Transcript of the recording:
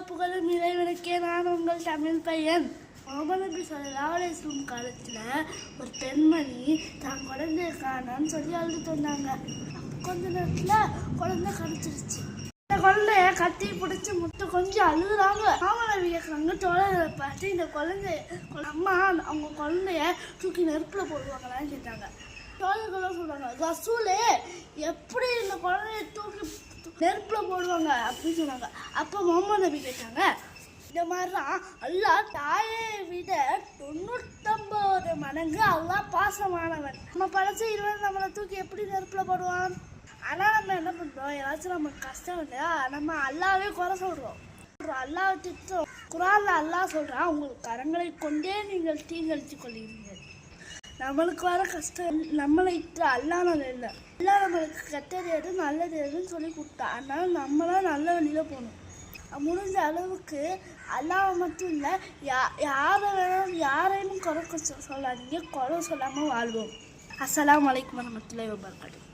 புகழும் இறைவனுக்கே. நான் உங்கள் தமிழ் பையன். முகமது நபி ஸல்லல்லாஹு அலைஹி வஸல்லம் காலத்தில் ஒரு பெண்மணி தான் குழந்தைய காணோன்னு சொல்லி அழுதுட்டு வந்தாங்க. கொஞ்ச நேரத்தில் குழந்தை கடிச்சிருச்சு. இந்த குழந்தைய கட்டி பிடிச்சி முட்டை கொஞ்சம் அழுகுறாங்க. முகமது நபி கேட்குறாங்க, தோழரை பார்த்து இந்த குழந்தைய அம்மா அவங்க குழந்தைய தூக்கி நெருப்பில் போடுவாங்களான்னு கேட்டாங்க. தோழர்களும் சொல்கிறாங்க, ரசூலே எப்படி இந்த குழந்தைய தூக்கி நெருப்பில் போடுவாங்க அப்படின்னு சொன்னாங்க. அப்போ முகமது நபி கேட்டாங்க, இந்த மாதிரிதான் அல்லாஹ் தாயை விட 99 மடங்கு அல்லாஹ் பாசமானவன். நம்ம படைச்ச இருவன் நம்மளை தூக்கி எப்படி நெருப்பில் போடுவான்? ஆனால் நம்ம என்ன பண்ணுறோம், ஏதாச்சும் நமக்கு கஷ்டம் இல்லையா, நம்ம அல்லாவே குறை சொல்கிறோம், அல்லாஹ் திட்டம். குரான்ல அல்லாஹ் சொல்கிறான், உங்கள் கரங்களை கொண்டே நீங்கள் தீங்கழித்து கொள்கிறீர்கள். நம்மளுக்கு வர கஷ்டம் நம்மளை அல்லாமல் இல்லை, எல்லாம் நம்மளுக்கு கெட்டது எது நல்லது எதுன்னு சொல்லி கொடுத்தா. அதனால நம்மளாம் நல்ல வழியில் போகணும். முடிஞ்ச அளவுக்கு அல்லாஹ் மட்டும் இல்லை, யாரை வேணாலும் யாரையும் குறை சொல்லாதீங்க, குறை சொல்லாமல் வாழ்வோம். அஸ்ஸலாமு அலைக்கும் வரஹ்மத்துல்லாஹி வபரகாத்துஹு.